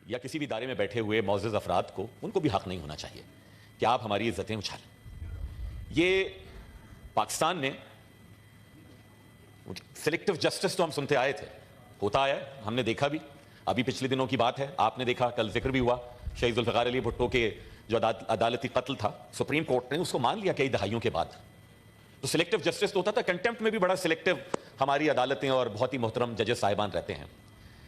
یا کسی بھی ادارے میں بیٹھے ہوئے معزز افراد کو ان کو بھی حق نہیں ہونا چاہیے کہ آپ ہماری عزتیں اچھالیں. یہ پاکستان میں سلیکٹو جسٹس تو ہم سنتے آئے تھے, ہوتا آیا ہے, ہم نے دیکھا بھی. ابھی پچھلے دنوں کی بات ہے, آپ نے دیکھا, کل ذکر بھی ہوا, شہید ذوالفقار علی بھٹو کے جو عدالتی قتل تھا, سپریم کورٹ نے اس کو مان لیا کئی دہائیوں کے بعد. تو سلیکٹو جسٹس تو ہوتا تھا, کنٹمپٹ میں بھی بڑا سلیکٹو ہماری عدالتیں اور بہت ہی محترم ججز صاحبان رہتے ہیں.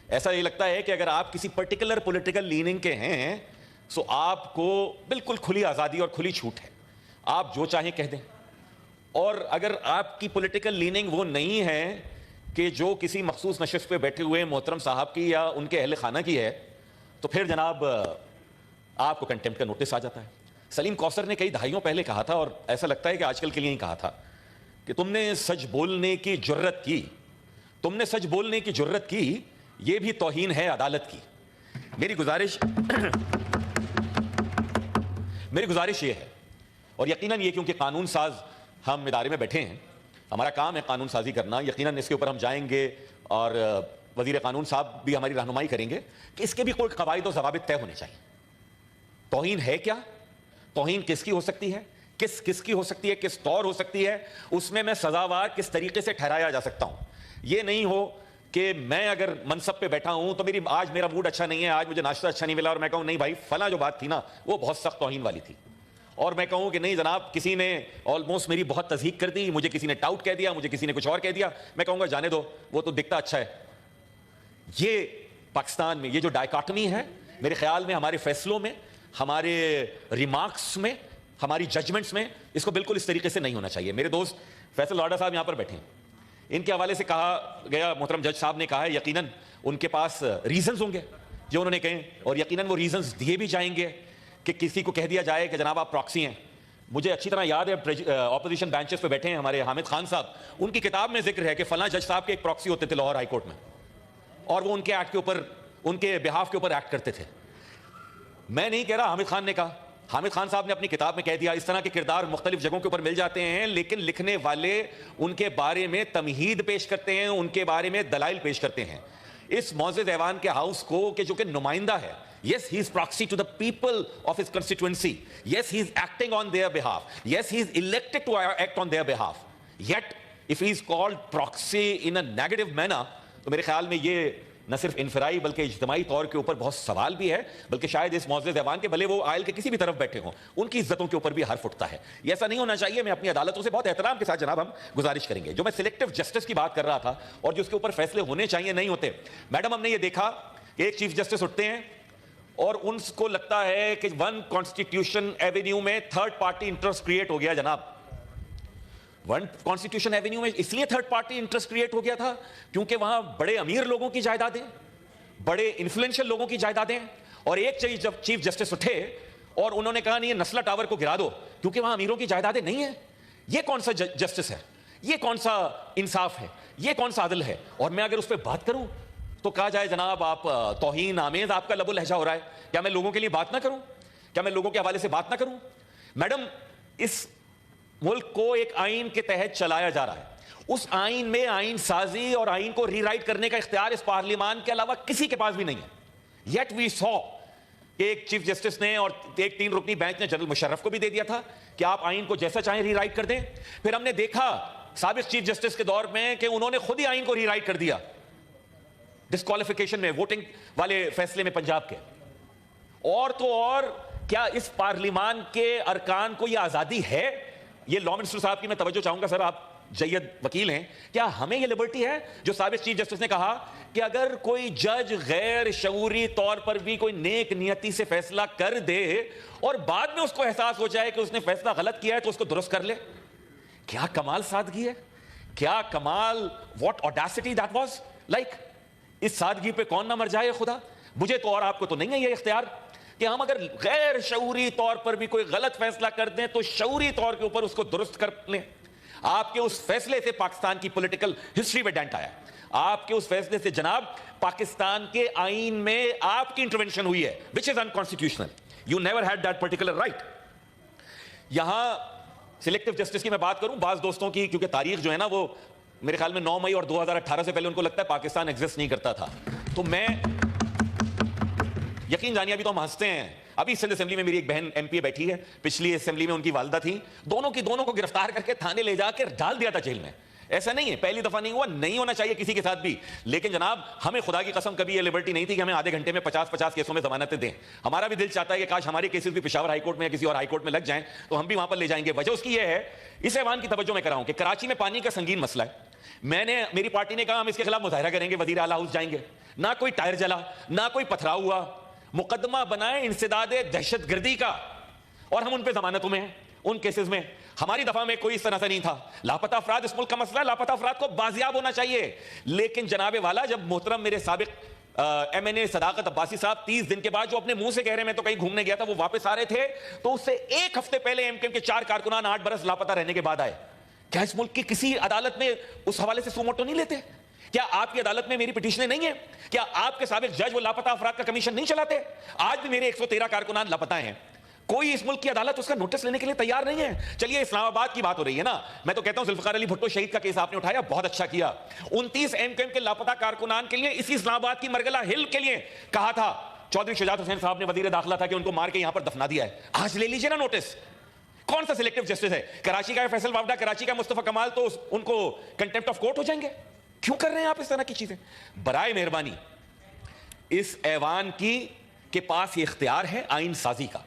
ایسا یہ لگتا ہے کہ اگر آپ کسی پرٹیکولر پولیٹیکل لیننگ کے ہیں سو آپ کو بالکل کھلی آزادی اور کھلی چھوٹ ہے, آپ جو چاہیں کہہ دیں. اور اگر آپ کی پولیٹیکل لیننگ وہ نہیں ہے کہ جو کسی مخصوص نشست پہ بیٹھے ہوئے محترم صاحب کی یا ان کے اہل خانہ کی ہے, تو پھر جناب آپ کو کنٹمپٹ کا نوٹس آ جاتا ہے. سلیم کوثر نے کئی دہائیوں پہلے کہا تھا, اور ایسا لگتا ہے کہ آج کل کے لیے ہی کہا تھا, کہ تم نے سچ بولنے کی جرت کی, تم نے سچ بولنے کی جرت کی, یہ بھی توہین ہے عدالت کی. میری گزارش یہ ہے, اور یقیناً یہ کیونکہ قانون ساز ہم ادارے میں بیٹھے ہیں, ہمارا کام ہے قانون سازی کرنا, یقیناً اس کے اوپر ہم جائیں گے اور وزیر قانون صاحب بھی ہماری رہنمائی کریں گے کہ اس کے بھی کوئی قواعد و ضوابط طے ہونے چاہیے. توہین ہے کیا, توہین کس کی ہو سکتی ہے, کس کی ہو سکتی ہے, کس طور ہو سکتی ہے, اس میں میں سزاوار کس طریقے سے ٹھہرایا جا سکتا ہوں. یہ نہیں ہو کہ میں اگر منصب پہ بیٹھا ہوں تو آج میرا موڈ اچھا نہیں ہے, آج مجھے ناشتہ اچھا نہیں ملا, اور میں کہوں نہیں بھائی فلاں جو بات تھی نا وہ بہت سخت توہین والی تھی, اور میں کہوں کہ نہیں جناب کسی نے آلموسٹ میری بہت تضحیق کر دی, مجھے کسی نے ٹاؤٹ کہہ دیا, مجھے کسی نے کچھ اور کہہ دیا, میں کہوں گا جانے دو وہ تو دکھتا اچھا ہے. یہ پاکستان میں یہ جو ڈائیکاٹمی ہے, میرے خیال میں ہمارے فیصلوں میں, ہمارے ریمارکس میں, ہماری ججمنٹس میں اس کو بالکل اس طریقے سے نہیں ہونا چاہیے. میرے دوست فیصل لاڈا صاحب یہاں پر بیٹھے ہیں, ان کے حوالے سے کہا گیا, محترم جج صاحب نے کہا ہے یقیناً ان کے پاس ریزنز ہوں گے جو انہوں نے کہیں, اور یقیناً وہ ریزنز دیے بھی جائیں گے کہ کسی کو کہہ دیا جائے کہ جناب آپ پراکسی ہیں. مجھے اچھی طرح یاد ہے اپوزیشن بینچز پہ بیٹھے ہیں ہمارے حامد خان صاحب, ان کی کتاب میں ذکر ہے کہ فلاں جج صاحب کے ایک پراکسی ہوتے تھے لاہور ہائی کورٹ میں, اور وہ ان کے ایکٹ کے اوپر, ان کے بہاف کے اوپر ایکٹ کرتے تھے. میں نہیں کہہ رہا, حامد خان نے کہا, حامد خان صاحب نے اپنی کتاب میں کہہ دیا. اس طرح کے کردار مختلف جگہوں کے اوپر مل جاتے ہیں, لیکن لکھنے والے ان کے بارے میں تمہید پیش کرتے ہیں, ان کے بارے میں دلائل پیش کرتے ہیں. اس معزز ایوان کے ہاؤس کو کہ جو کہ نمائندہ ہے, yes he is proxy to the people of his constituency, yes he is acting on their behalf, yes he is elected to act on their behalf, yet if he is called proxy in a negative manner, تو میرے خیال میں یہ نہ صرف انفرائی بلکہ اجتماعی طور کے اوپر بہت سوال بھی ہے, بلکہ شاید اس معزز ایوان کے بھلے وہ آئل کے کسی بھی طرف بیٹھے ہوں, ان کی عزتوں کے اوپر بھی حرف اٹھتا ہے. یہ ایسا نہیں ہونا چاہیے. میں اپنی عدالتوں سے بہت احترام کے ساتھ جناب ہم گزارش کریں گے. جو میں سلیکٹو جسٹس کی بات کر رہا تھا اور جو اس کے اوپر فیصلے ہونے چاہیے نہیں ہوتے, میڈم ہم نے یہ دیکھا کہ ایک چیف جسٹس اٹھتے ہیں اور ان کو لگتا ہے کہ ون کانسٹیٹیوشن ایونیو میں تھرڈ پارٹی انٹرسٹ کریٹ ہو گیا. جناب ون کانسٹیٹیوشن ایونیو میں اس لیے تھرڈ پارٹی انٹرسٹ کریٹ ہو گیا تھا کیونکہ وہاں بڑے امیر لوگوں کی جائیدادیں, بڑے انفلوئنشل لوگوں کی جائیدادیں, اور ایک چیف جسٹس اٹھے اور انہوں نے کہا نہیں یہ نسلا ٹاور کو گرا دو کیونکہ وہاں امیروں کی جائیدادیں نہیں ہیں. یہ کون سا جسٹس ہے, یہ کون سا انصاف ہے, یہ کون سا عدل ہے؟ اور میں اگر اس پہ بات کروں تو کہا جائے جناب آپ توہین آمیز آپ کا لب و لہجہ ہو رہا ہے. کیا میں لوگوں کے لیے بات نہ کروں, کیا میں لوگوں کے حوالے سے بات نہ کروں؟ میڈم اس ملک کو ایک آئین کے تحت چلایا جا رہا ہے, اس آئین میں آئین سازی اور آئین کو ری رائٹ کرنے کا اختیار اس پارلیمان کے علاوہ کسی کے پاس بھی نہیں ہے. یٹ وی سو کہ ایک چیف جسٹس نے اور ایک 3 رکنی بینچ نے جنرل مشرف کو بھی دے دیا تھا کہ آپ آئین کو جیسا چاہیں ری رائٹ کر دیں. پھر ہم نے دیکھا سابق چیف جسٹس کے دور میں کہ انہوں نے خود ہی آئین کو ری رائٹ کر دیا ڈسکوالیفیکیشن میں, ووٹنگ والے فیصلے میں پنجاب کے. اور تو اور کیا اس پارلیمان کے ارکان کو یہ آزادی ہے؟ یہ لا منسٹر صاحب کی میں توجہ چاہوں گا, سر آپ جید وکیل ہیں, کیا ہمیں یہ لبرٹی ہے جو سابق چیف جسٹس نے کہا کہ اگر کوئی جج غیر شعوری طور پر بھی کوئی نیک نیتی سے فیصلہ کر دے اور بعد میں اس کو احساس ہو جائے کہ اس نے فیصلہ غلط کیا ہے تو اس کو درست کر لے؟ کیا کمال سادگی ہے, کیا کمال, واٹ آڈیسٹی دیٹ واز لائک. اس سادگی پہ کون نہ مر جائے خدا. مجھے تو اور آپ کو تو نہیں ہے یہ اختیار کہ ہم اگر غیر شعوری طور پر بھی کوئی غلط فیصلہ کر دیں تو شعوری طور کے اوپر اس کو درست کر لیں. آپ کے اس فیصلے سے پاکستان کی پولیٹیکل ہسٹری میں ڈینٹ آیا. آپ کے اس فیصلے سے جناب پاکستان کے آئین میں آپ کی انٹرونشن ہوئی ہے which is unconstitutional. You never had that particular right. یہاں سلیکٹو جسٹس کی میں بات کروں, بعض دوستوں کی کیونکہ تاریخ جو ہے نا وہ میرے خیال میں 9 مئی اور 2018 سے پہلے ان کو لگتا ہے پاکستان ایگزسٹ نہیں کرتا تھا, تو میں یقین جانیے ابھی تو ہم ہنستے ہیں, ابھی سندھ اسمبلی میں میری ایک بہن ایم پی بیٹھی ہے, پچھلی اسمبلی میں ان کی والدہ تھی, دونوں کو گرفتار کر کے تھانے لے جا کے ڈال دیا تھا جیل میں. ایسا نہیں ہے, پہلی دفعہ نہیں ہوا, نہیں ہونا چاہیے کسی کے ساتھ بھی, لیکن جناب ہمیں خدا کی قسم کبھی یہ لبرٹی نہیں تھی کہ ہمیں آدھے گھنٹے میں 50 کیسوں میں ضمانتیں دیں. ہمارا بھی دل چاہتا ہے کہ کاش ہمارے کیسز بھی پشاور ہائی کورٹ میں یا کسی اور ہائی کورٹ میں لگ جائیں تو ہم بھی وہاں پر لے جائیں گے. وجہ اس کی یہ ہے, اس ایوان کی توجہ میں کراؤں کہ کراچی میں پانی کا سنگین مسئلہ ہے. میری پارٹی نے کہا ہم اس کے خلاف مظاہرہ کریں گے, وزیر اعلیٰ ہاؤس جائیں گے, نہ کوئی ٹائر جلا, نہ کوئی پتھراؤ ہوا, مقدمہ بنائے انسداد دہشت گردی کا, اور ہم ان پہ ضمانتوں میں ہیں. ان کیسز میں ہماری دفعہ میں کوئی اس طرح سے نہیں تھا. لاپتہ افراد اس ملک کا مسئلہ, لاپتہ افراد کو بازیاب ہونا چاہیے. لیکن جناب والا, جب محترم میرے سابق ایم این اے صداقت عباسی صاحب 30 دن کے بعد جو اپنے منہ سے کہہ رہے ہیں میں تو کہیں گھومنے گیا تھا, وہ واپس آ رہے تھے, تو اس سے ایک ہفتے پہلے ایم کیو کے 4 کارکنان 8 برس لاپتہ رہنے کے بعد آئے. کیا اس ملک کی کسی عدالت میں اس حوالے سے سو موٹو نہیں لیتے؟ کیا آپ کی عدالت میں میری پٹیشنیں نہیں ہیں؟ کیا آپ کے سابق جج وہ لاپتہ افراد کا کمیشن نہیں چلاتے؟ آج بھی میرے 113 کارکنان لاپتہ ہیں. کوئی اس ملک کی عدالت اس کا نوٹس لینے کے لیے تیار نہیں ہے. چلیے اسلام آباد کی بات ہو رہی ہے نا, میں تو کہتا ہوں ذوالفقار علی بھٹو شہید کا کیس آپ نے اٹھایا, بہت اچھا کیا. 29 ایم کیو کے لاپتہ کارکنان کے لیے اسی اسلام آباد کی مرگلہ ہل کے لیے کہا تھا, چودھری شجاعت حسین صاحب نے وزیر داخلہ تھا کہ ان کو مار کے یہاں پر دفنا دیا ہے. آج لے لیجیے نا نوٹس. کون سا سلیکٹو جسٹس ہے؟ کراچی کا ہے فیصل وافدہ, کراچی کا مصطفیٰ کمال, تو ان کو کنٹیمپٹ آف کورٹ ہو جائیں گے. کیوں کر رہے ہیں آپ اس طرح کی چیزیں؟ برائے مہربانی اس ایوان کے پاس یہ اختیار ہے آئین سازی کا,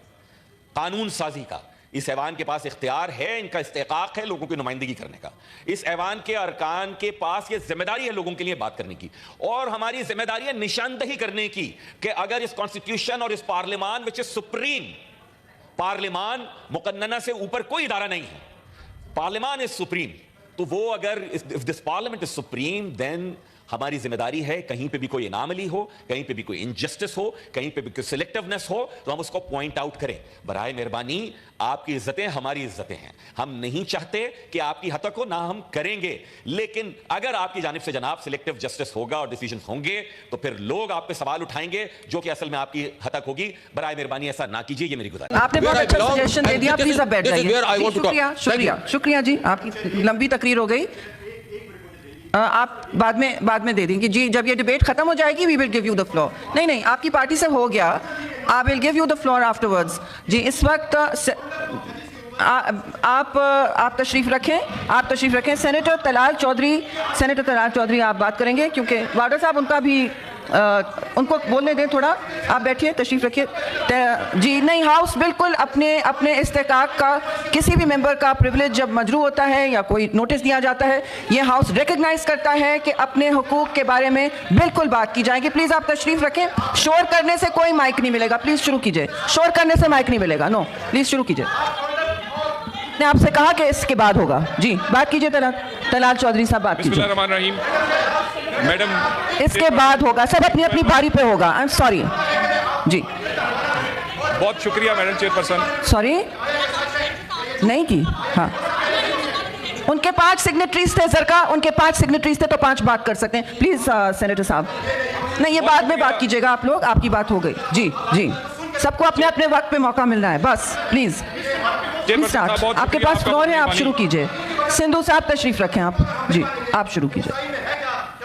قانون سازی کا. اس ایوان کے پاس اختیار ہے, ان کا استحقاق ہے لوگوں کی نمائندگی کرنے کا. اس ایوان کے ارکان کے پاس یہ ذمہ داری ہے لوگوں کے لیے بات کرنے کی, اور ہماری ذمہ داری ہے نشاندہی کرنے کی کہ اگر اس کانسٹیٹیوشن اور اس پارلیمان وچ از سپریم, پارلیمان مقننہ سے اوپر کوئی ادارہ نہیں ہے, پارلیمان از سپریم, تو وہ اگر if this parliament is supreme then ہماری ذمہ داری ہے کہیں پہ بھی کوئی اناملی ہو, کہیں پہ بھی کوئی انجسٹس ہو, کہیں پہ بھی کوئی سلیکٹیونیس ہو, تو ہم اس کو پوائنٹ آؤٹ کریں. برائے مہربانی آپ کی عزتیں ہماری عزتیں ہیں, ہم نہیں چاہتے کہ آپ کی ہتک ہو, نہ ہم کریں گے. لیکن اگر آپ کی جانب سے جناب سلیکٹیو جسٹس ہوگا اور ڈیسیجنز ہوں گے تو پھر لوگ آپ پہ سوال اٹھائیں گے جو کہ اصل میں آپ کی ہتک ہوگی. برائے مہربانی ایسا نہ کیجیے, یہ میری گزارش. آپ نے بہت اچھا سجیشن دے دیا, پلیز اب بیٹھ جائیے. شکریہ جی, آپ کی لمبی تقریر ہو گئی, آپ بعد میں دے دیں گے جی. جب یہ ڈیبیٹ ختم ہو جائے گی we will give you the floor. نہیں, آپ کی پارٹی سے ہو گیا, I will give you the floor afterwards. جی اس وقت آپ تشریف رکھیں. سینیٹر طلال چودھری آپ بات کریں گے, کیونکہ وارڈر صاحب ان کو بولنے دیں تھوڑا. آپ بیٹھیے, تشریف رکھیے. جی نہیں, ہاؤس بالکل اپنے استحقاق کا, کسی بھی ممبر کا پریولیج جب مجروح ہوتا ہے یا کوئی نوٹس دیا جاتا ہے, یہ ہاؤس ریکگنائز کرتا ہے کہ اپنے حقوق کے بارے میں بالکل بات کی جائے گی. پلیز آپ تشریف رکھیں. شور کرنے سے کوئی مائک نہیں ملے گا, پلیز شروع کیجئے. شور کرنے سے مائک نہیں ملے گا, نو پلیز شروع کیجئے. نے آپ سے کہا کہ اس کے بعد ہوگا. جی بات کیجئے. طلال چودھری صاحب بات کیجئے. بسم اللہ الرحمن الرحیم. میڈم اس کے بعد ہوگا, سب اپنی باری پہ ہوگا. I am sorry. جی بہت شکریہ میڈم چیئر پرسن. سوری نہیں کی. ہاں ان کے 5 سگنیٹریز تھے سرکا, ان کے 5 سگنیٹریز تھے تو 5 بات کر سکتے ہیں. پلیز سینیٹر صاحب, نہیں یہ بعد میں بات کیجئے گا آپ لوگ, آپ کی بات ہو گئی. جی سب کو اپنے وقت پہ موقع ملنا ہے بس. پلیز آپ کے پاس فلور ہے, آپ شروع کیجئے. سندھو صاحب تشریف رکھیں آپ. جی آپ شروع کیجئے.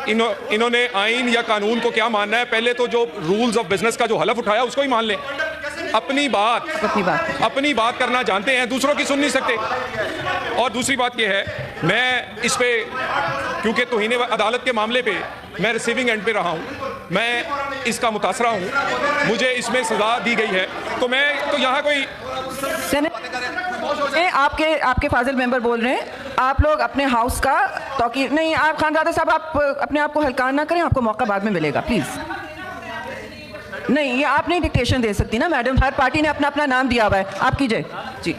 انہوں نے آئین یا قانون کو کیا ماننا ہے؟ پہلے تو جو رولز آف بزنس کا جو حلف اٹھایا اس کو ہی مان لیں. اپنی بات کرنا جانتے ہیں, دوسروں کی سن نہیں سکتے. اور دوسری بات یہ ہے, میں اس پہ کیونکہ توہین عدالت کے معاملے پہ میں ریسیونگ اینڈ پہ رہا ہوں, میں اس کا متاثرہ ہوں, مجھے اس میں سزا دی گئی ہے, تو میں تو یہاں کوئی آپ کے فاضل ممبر بول رہے ہیں, آپ لوگ اپنے ہاؤس کا توقیر نہیں. آپ خانزادہ صاحب آپ اپنے آپ کو ہلکان نہ کریں, آپ کو موقع بعد میں ملے گا پلیز. نہیں یہ آپ نہیں ڈکٹیشن دے سکتی نا میڈم, ہر پارٹی نے اپنا نام دیا ہوا ہے. آپ کیجئے. جی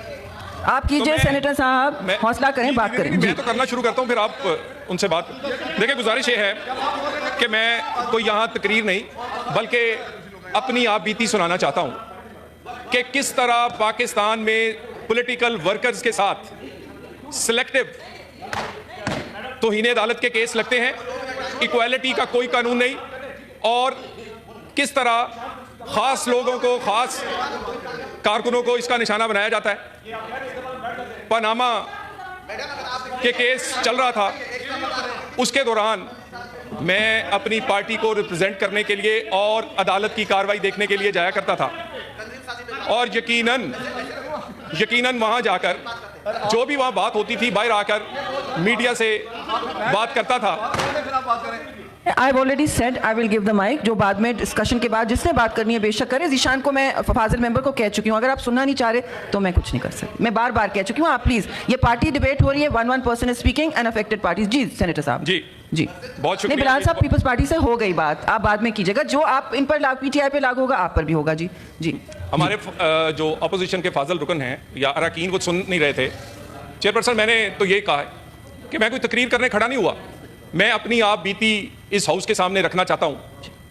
آپ کیجئے. سینیٹر صاحب حوصلہ کریں, بات کریں. میں تو کرنا شروع کرتا ہوں, پھر آپ ان سے بات. دیکھیں گزارش یہ ہے کہ میں کوئی یہاں تقریر نہیں بلکہ اپنی آپ بیتی سنانا چاہتا ہوں کہ کس طرح پاکستان میں پولیٹیکل ورکرز کے ساتھ سلیکٹیو توہین عدالت کے کیس لگتے ہیں, ایکویلٹی کا کوئی قانون نہیں, اور کس طرح خاص لوگوں کو, خاص کارکنوں کو اس کا نشانہ بنایا جاتا ہے. پاناما کے کیس چل رہا تھا, اس کے دوران میں اپنی پارٹی کو ریپرزینٹ کرنے کے لیے اور عدالت کی کارروائی دیکھنے کے لیے جایا کرتا تھا, اور یقیناً وہاں جا کر جو بھی وہاں بات ہوتی تھی باہر آ کر میڈیا سے بات کرتا تھا. I've already said I will give the mic. جو بعد میں ڈسکشن کے بعد جس نے بات کرنی ہے بے شک کرے. ذیشان کو میں فاضل ممبر کو کہہ چکی ہوں, اگر آپ سننا نہیں چاہ رہے تو میں کچھ نہیں کر سکتی. میں بار بار کہہ چکی ہوں, آپ پلیز, یہ پارٹی ڈیبیٹ ہو رہی ہے, one person is speaking and affected parties. جی سینیٹر صاحب. جی بہت شکریہ. نہیں بلال صاحب, پیپلز پارٹی سے ہو گئی بات, آپ بعد میں کیجیے گا. جو آپ ان پر پی ٹی آئی پہ لاگو ہوگا آپ پر بھی ہوگا. جی ہمارے جو اپوزیشن کے فاضل رکن ہیں یا اراکین وہ سن نہیں رہے تھے. چیئرپرسن, میں نے تو یہ کہا ہے کہ میں کوئی تقریر کرنے کھڑا نہیں ہوا. میں اپنی آپ بیتی اس ہاؤس کے سامنے رکھنا چاہتا ہوں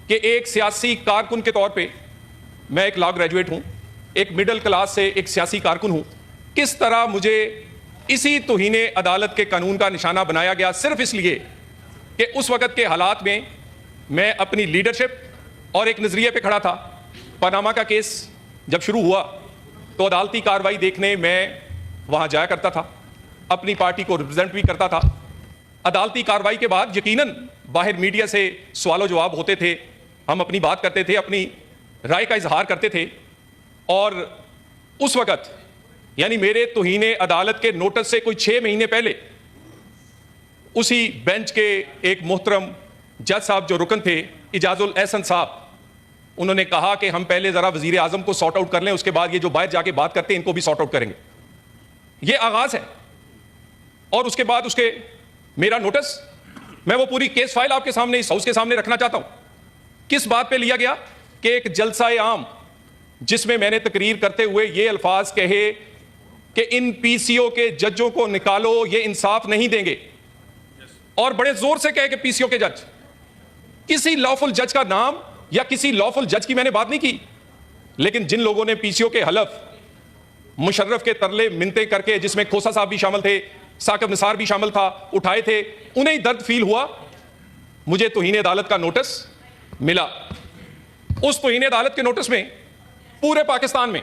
کہ ایک سیاسی کارکن کے طور پہ میں ایک لا گریجویٹ ہوں, ایک مڈل کلاس سے ایک سیاسی کارکن ہوں. کس طرح مجھے اسی توہین عدالت کے قانون کا نشانہ بنایا گیا صرف اس لیے کہ اس وقت کے حالات میں میں اپنی لیڈرشپ اور ایک نظریے پہ کھڑا تھا. پاناما کا کیس جب شروع ہوا تو عدالتی کارروائی دیکھنے میں وہاں جایا کرتا تھا, اپنی پارٹی کو ریپرزینٹ بھی کرتا تھا. عدالتی کارروائی کے بعد یقیناً باہر میڈیا سے سوال و جواب ہوتے تھے, ہم اپنی بات کرتے تھے, اپنی رائے کا اظہار کرتے تھے. اور اس وقت یعنی میرے توہین عدالت کے نوٹس سے کوئی 6 مہینے پہلے اسی بینچ کے ایک محترم جج صاحب جو رکن تھے, اعجاز الاحسن صاحب, انہوں نے کہا کہ ہم پہلے ذرا وزیر اعظم کو سارٹ آؤٹ کر لیں, اس کے بعد یہ جو باہر جا کے بات کرتے ہیں ان کو بھی سارٹ آؤٹ کریں گے. یہ آغاز ہے. اور اس کے بعد اس کے میرا نوٹس, میں وہ پوری کیس فائل آپ کے سامنے اس ہاؤس کے سامنے رکھنا چاہتا ہوں. کس بات پہ لیا گیا کہ ایک جلسہ عام جس میں نے تقریر کرتے ہوئے یہ الفاظ کہے کہ ان پی سی او کے ججوں کو نکالو, یہ انصاف نہیں دیں گے, اور بڑے زور سے کہے کہ پی سی او کے جج, کسی لافل جج کا نام یا کسی لافل جج کی میں نے بات نہیں کی, لیکن جن لوگوں نے پی سی او کے حلف مشرف کے ترلے منتیں کر کے, جس میں کھوسا صاحب بھی شامل تھے, ثاقب نثار بھی شامل تھا, اٹھائے تھے, انہیں درد فیل ہوا. مجھے توہین عدالت کا نوٹس ملا. اس توہین عدالت کے نوٹس میں پورے پاکستان میں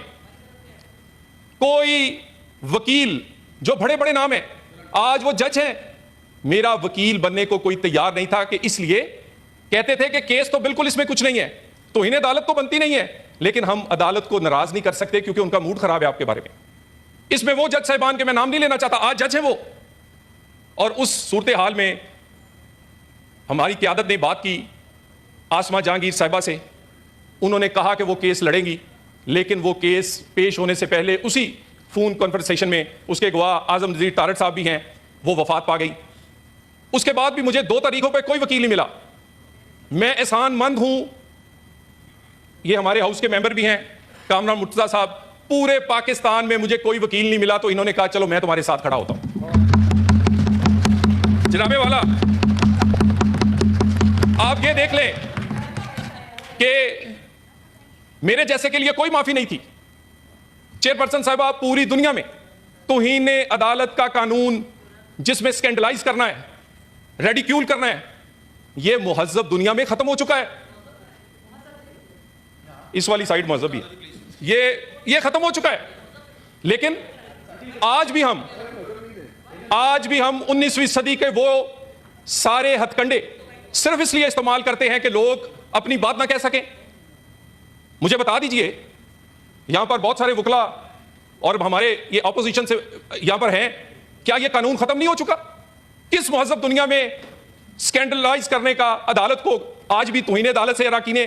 کوئی وکیل جو بڑے بڑے نام ہیں, آج وہ جج ہیں, میرا وکیل بننے کو کوئی تیار نہیں تھا. کہ اس لیے کہتے تھے کہ کیس تو بالکل اس میں کچھ نہیں ہے, توہین عدالت تو بنتی نہیں ہے, لیکن ہم عدالت کو ناراض نہیں کر سکتے کیونکہ ان کا موڈ خراب ہے آپ کے بارے میں. اس میں وہ جج صاحبان کے میں نام نہیں لینا چاہتا, آج جج ہیں وہ. اور اس صورتحال میں ہماری قیادت نے بات کی آسما جہانگیر صاحبہ سے. انہوں نے کہا کہ وہ کیس لڑیں گی, لیکن وہ کیس پیش ہونے سے پہلے اسی فون کانفرنسیشن میں اس کے گواہ اعظم نذیر تارڑ صاحب بھی ہیں, وہ وفات پا گئی. اس کے بعد بھی مجھے 2 تاریخوں پہ کوئی وکیل نہیں ملا. میں احسان مند ہوں, یہ ہمارے ہاؤس کے ممبر بھی ہیں کامران مرتضیٰ صاحب, پورے پاکستان میں مجھے کوئی وکیل نہیں ملا, تو انہوں نے کہا چلو میں تمہارے ساتھ کھڑا ہوتا ہوں. جناب والا, آپ یہ دیکھ لیں کہ میرے جیسے کے لیے کوئی معافی نہیں تھی. چیئرپرسن صاحبہ, پوری دنیا میں توہین عدالت کا قانون جس میں سکینڈلائز کرنا ہے, ریڈیکیول کرنا ہے, یہ مہذب دنیا میں ختم ہو چکا ہے. اس والی سائیڈ مہذب بھی ہے, یہ ختم ہو چکا ہے. لیکن آج بھی ہم 19ویں صدی کے وہ سارے ہتھ کنڈے صرف اس لیے استعمال کرتے ہیں کہ لوگ اپنی بات نہ کہہ سکیں. مجھے بتا دیجئے, یہاں پر بہت سارے وکلا اور ہمارے یہ اپوزیشن سے یہاں پر ہیں, کیا یہ قانون ختم نہیں ہو چکا؟ کس مہذب دنیا میں سکینڈلائز کرنے کا عدالت کو آج بھی توہین عدالت سے اراکین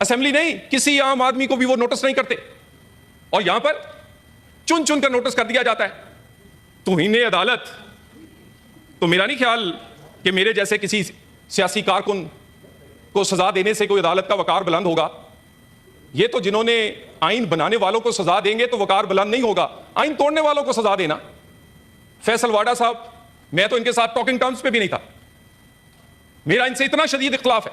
اسمبلی نہیں, کسی عام آدمی کو بھی وہ نوٹس نہیں کرتے, اور یہاں پر چن کر نوٹس کر دیا جاتا ہے. توہین عدالت تو میرا نہیں خیال کہ میرے جیسے کسی سیاسی کارکن کو سزا دینے سے کوئی عدالت کا وقار بلند ہوگا. یہ تو جنہوں نے آئین بنانے والوں کو سزا دیں گے تو وقار بلند نہیں ہوگا, آئین توڑنے والوں کو سزا دینا. فیصل واڈا صاحب, میں تو ان کے ساتھ ٹاکنگ ٹرمز پہ بھی نہیں تھا, میرا ان سے اتنا شدید اختلاف ہے.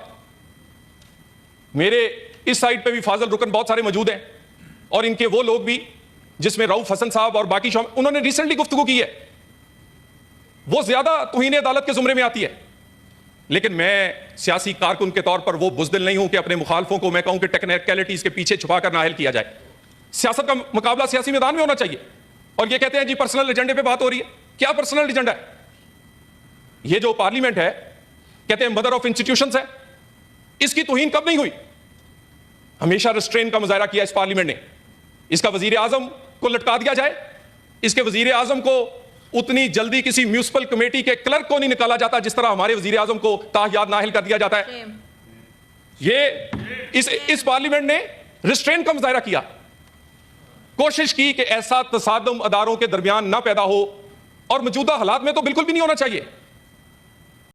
میرے اس سائڈ پہ بھی فاضل رکن بہت سارے موجود ہیں, اور ان کے وہ لوگ بھی جس میں رؤف حسن صاحب اور باقی انہوں نے ریسنٹلی گفتگو کی ہے, وہ زیادہ توہین عدالت کے زمرے میں آتی ہے. لیکن میں سیاسی کارکن کے طور پر وہ بزدل نہیں ہوں کہ اپنے مخالفوں کو میں کہوں کہ ٹیکنیکلٹیز کے پیچھے چھپا کر نااہل کیا جائے. سیاست کا مقابلہ سیاسی میدان میں ہونا چاہیے. اور یہ کہتے ہیں جی پرسنل ایجنڈے پہ بات ہو رہی ہے, کیا پرسنل ایجنڈا ہے؟ یہ جو پارلیمنٹ ہے کہتے ہیں مدر آف انسٹیٹیوشنز ہے. اس کی توہین کب نہیں ہوئی؟ ہمیشہ ریسٹرین کا مظاہرہ کیا اس پارلیمنٹ نے. اس کا وزیر اعظم کو لٹکا دیا جائے, اس کے وزیر اعظم کو اتنی جلدی کسی میونسپل کمیٹی کے کلرک کو نہیں نکالا جاتا جس طرح ہمارے وزیر اعظم کو تاحیات نااہل کر دیا جاتا ہے. یہ اس پارلیمنٹ نے ریسٹرین کا مظاہرہ کیا, کوشش کی کہ ایسا تصادم اداروں کے درمیان نہ پیدا ہو, اور موجودہ حالات میں تو بالکل بھی نہیں ہونا چاہیے.